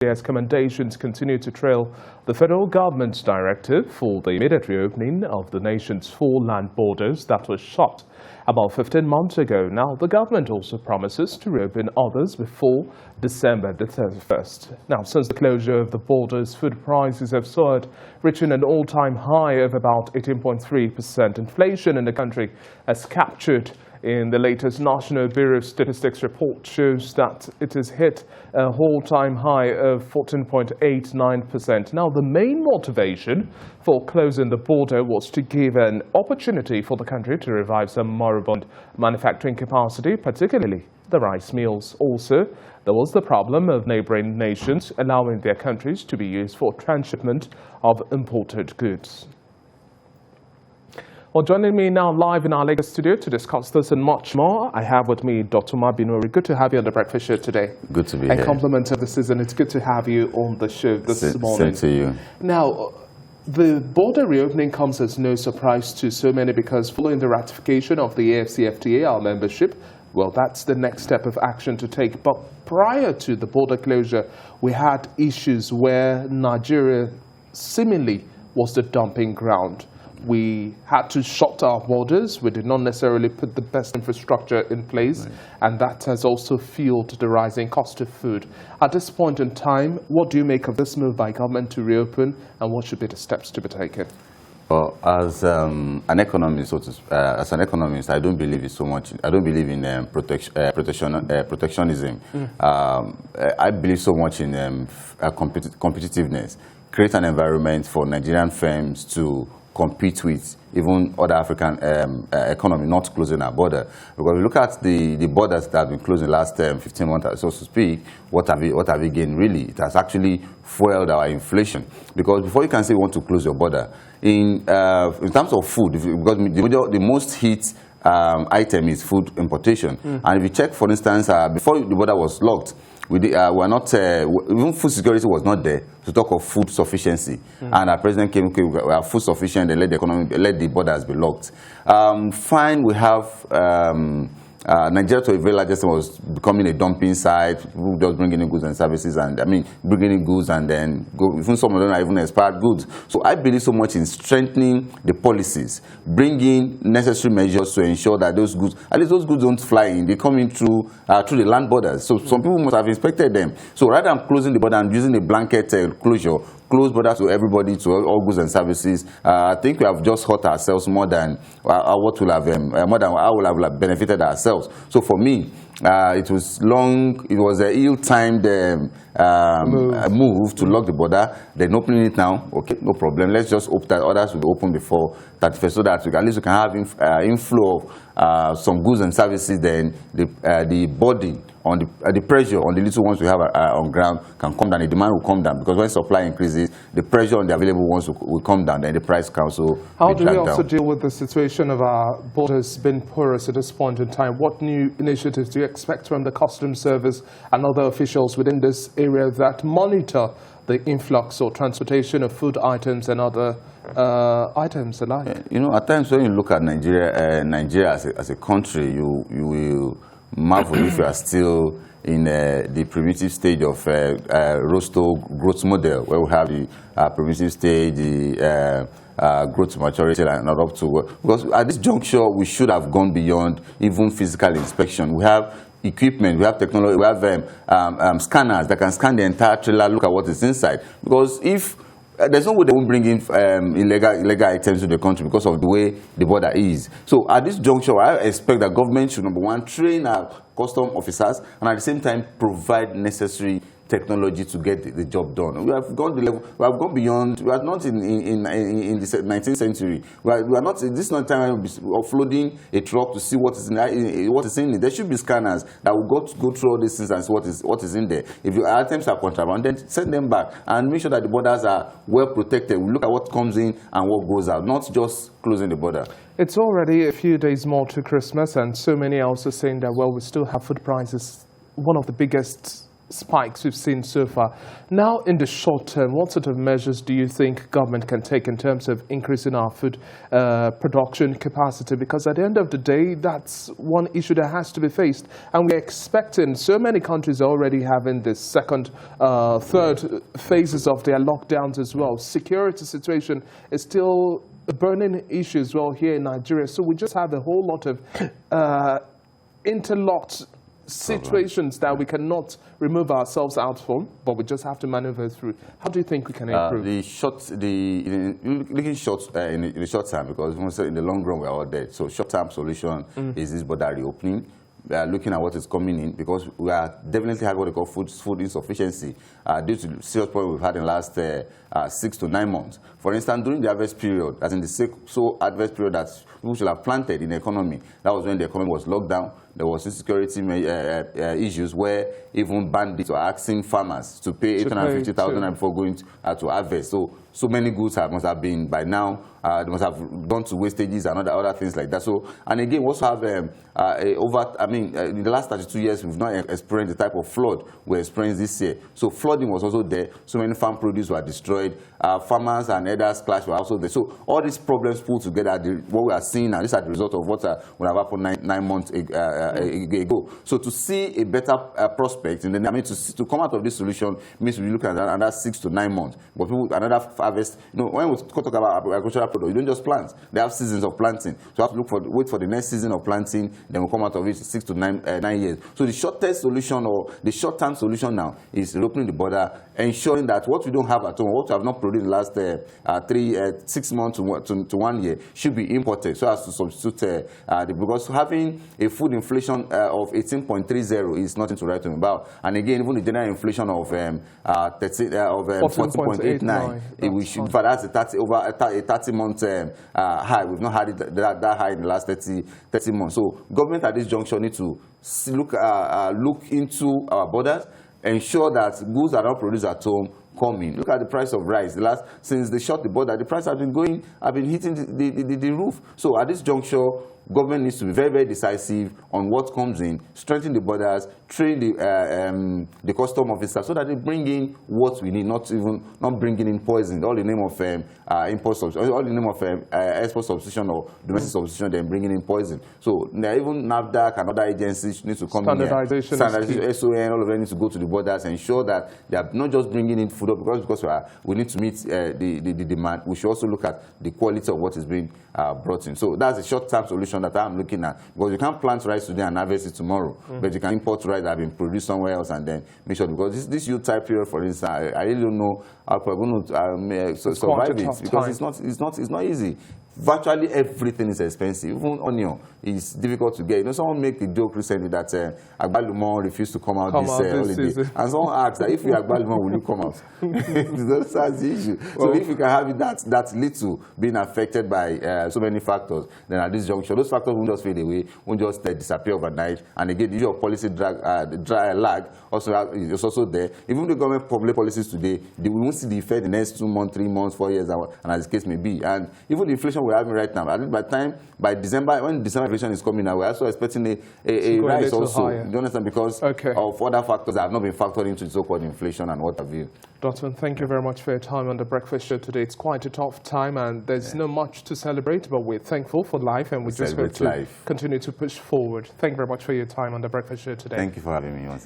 As commendations continue to trail the federal government's directive for the immediate reopening of the nation's 4 land borders that was shut about 15 months ago. Now, the government also promises to reopen others before December the 31st. Now, since the closure of the borders, food prices have soared, reaching an all-time high of about 18.3%. Inflation in the country has captured in the latest National Bureau of Statistics report shows that it has hit a all-time high of 14.89%. Now, the main motivation for closing the border was to give an opportunity for the country to revive some moribund manufacturing capacity, particularly the rice mills. Also, there was the problem of neighboring nations allowing their countries to be used for transshipment of imported goods. Well, joining me now live in our Lagos studio to discuss this and much more, I have with me Dr. Mabinori. Good to have you on the Breakfast Show today. Good to be here. A compliment of the season. It's good to have you on the show this morning. Same to you. Now, the border reopening comes as no surprise to so many because following the ratification of the AFCFTA, our membership, well, that's the next step of action to take. But prior to the border closure, we had issues where Nigeria seemingly was the dumping ground. We had to shut our borders. We did not necessarily put the best infrastructure in place, right. And that has also fueled the rising cost of food. At this point in time, what do you make of this move by government to reopen, and what should be the steps to be taken? Well, as an economist, I don't believe in so much. I don't believe in protectionism. I believe so much in competitiveness. Create an environment for Nigerian firms to compete with even other African economy, not closing our border. Because we look at the borders that have been closed in the last 15 months, so to speak, what have we gained really? It has actually fueled our inflation. Because before you can say you want to close your border, in terms of food, because the most hit item is food importation. And if you check, for instance, before the border was locked, we're not, even food security was not there to talk of food sufficiency. And our president came, okay, we are food sufficient and let the borders be locked. Fine, we have Nigeria to a very large extent was becoming a dumping site. People just bringing in goods and services, and bringing in goods and then go. Even some of them are even expired goods. So I believe so much in strengthening the policies, bringing necessary measures to ensure that those goods, at least those goods don't fly in. They come in through the land borders. So some people must have inspected them. So rather than closing the border and using a blanket closure, close border to everybody, to all goods and services, I think we have just hurt ourselves more than what will have more than how will have benefited ourselves. So for me, it was an ill-timed move to lock the border. Then opening it now, okay, no problem. Let's just hope that others will be open before 31st, so that at least we can have inflow of some goods and services. Then the burden on the pressure on the little ones we have on ground can come down. The demand will come down, because when supply increases, the pressure on the available ones will come down. Then the price can also be dragged down. How do we also deal with the situation of our borders being porous at this point in time? What new initiatives do you expect from the Customs Service and other officials within this area that monitor the influx or transportation of food items and other items alike? You know, at times when you look at Nigeria as a country, you will marvel if you are still in the primitive stage of Rostow growth model, where we have the primitive stage, the growth to maturity, and not up to, because at this juncture we should have gone beyond even physical inspection. We have equipment, we have technology, we have scanners that can scan the entire trailer, look at what is inside. Because if there's no way they won't bring in illegal items to the country because of the way the border is. So at this juncture, I expect that government should, number one, train our custom officers, and at the same time provide necessary technology to get the job done. We have gone the level. We have gone beyond. We are not in the 19th century. We are not. This is not time of offloading a truck to see what is in it. There should be scanners that will go through all these things and see what is in there. If your items are contraband, then send them back and make sure that the borders are well protected. We look at what comes in and what goes out, not just closing the border. It's already a few days more to Christmas, and so many are also saying that, well, we still have food prices, one of the biggest spikes we've seen so far. Now, in the short term, what sort of measures do you think government can take in terms of increasing our food production capacity? Because at the end of the day, that's one issue that has to be faced. And we're expecting, so many countries are already having the second, third phases of their lockdowns as well. Security situation is still a burning issue as well here in Nigeria. So we just have a whole lot of interlocked situations that we cannot remove ourselves out from, but we just have to maneuver through. How do you think we can improve? Looking short in the short term, because in the long run we're all dead. So short-term solution is this border reopening. We are looking at what is coming in, because we are definitely having what they call food insufficiency due to the serious problem we've had in the last 6 to 9 months. For instance, during the harvest period, as in the harvest period that people should have planted in the economy, that was when the economy was locked down. There was insecurity issues where even bandits were asking farmers to pay 850,000 before going to harvest. So many goods must have been by now. They must have gone to wastages and other things like that. So, and again, we also have in the last 32 years, we've not experienced the type of flood we experienced this year. So flooding was also there. So many farm produce were destroyed. Farmers and others clash were also there. So all these problems pulled together, what we are seeing now, these are the result of what would have happened nine months ago. So to see a better prospect, and then to come out of this solution means we look at another 6 to 9 months. But people, another harvest, when we talk about agricultural product, you don't just plant. They have seasons of planting. So you have to wait for the next season of planting, then we'll come out of it 6 to 9 years. So the short-term solution, or the short-term solution now, is reopening the border, ensuring that what we don't have at home, what we have not produced in the last 6 months to 1 year, should be imported, so as to substitute because having a food inflation of 18.30 is nothing to write home about. And again, even the general inflation of 14.89, we should, in fact, that's over a 30-month high. We've not had it that high in the last 30 months. So government at this juncture need to look into our borders, ensure that goods that are not produced at home come in. Look at the price of rice. Since they shut the border, the price has been hitting the roof. So at this juncture, government needs to be very, very decisive on what comes in, strengthen the borders, train the custom officers so that they bring in what we need, not bringing in poison, all in the name of import substitution, all in the name of export substitution or domestic substitution, then bringing in poison. So even NAFDAC and other agencies need to come in here. Standardization, SON, all of them need to go to the borders and ensure that they are not just bringing in food, because we need to meet the demand. We should also look at the quality of what is being brought in. So that's a short-term solution that I'm looking at, because you can't plant rice today and harvest it tomorrow, but you can import rice that have been produced somewhere else and then make sure, because this youth-type period, for instance, I really don't know how we're going to survive it, because it's not easy. Virtually everything is expensive. Even onion is difficult to get. Someone made the joke recently that Agbalumo refused to come out this holiday. And someone asked that if you Agbalumo, will you come out? That's the issue. So if you can have it that little being affected by so many factors, then at this juncture, those factors won't just fade away, won't just disappear overnight. And again, the issue of policy lag is also there. Even the government public policies today, we won't see the effect the next 2 months, 3 months, 4 years, and as the case may be. And even the inflation we're having right now, I think by December, when December inflation is coming now, we're also expecting a rise also. Do you understand? Because of other factors that have not been factored into the so-called inflation and what have you. Dotun, thank you very much for your time on the Breakfast Show today. It's quite a tough time and there's not much to celebrate, but we're thankful for life and we just hope to continue to push forward. Thank you very much for your time on the Breakfast Show today. Thank you for having me once again.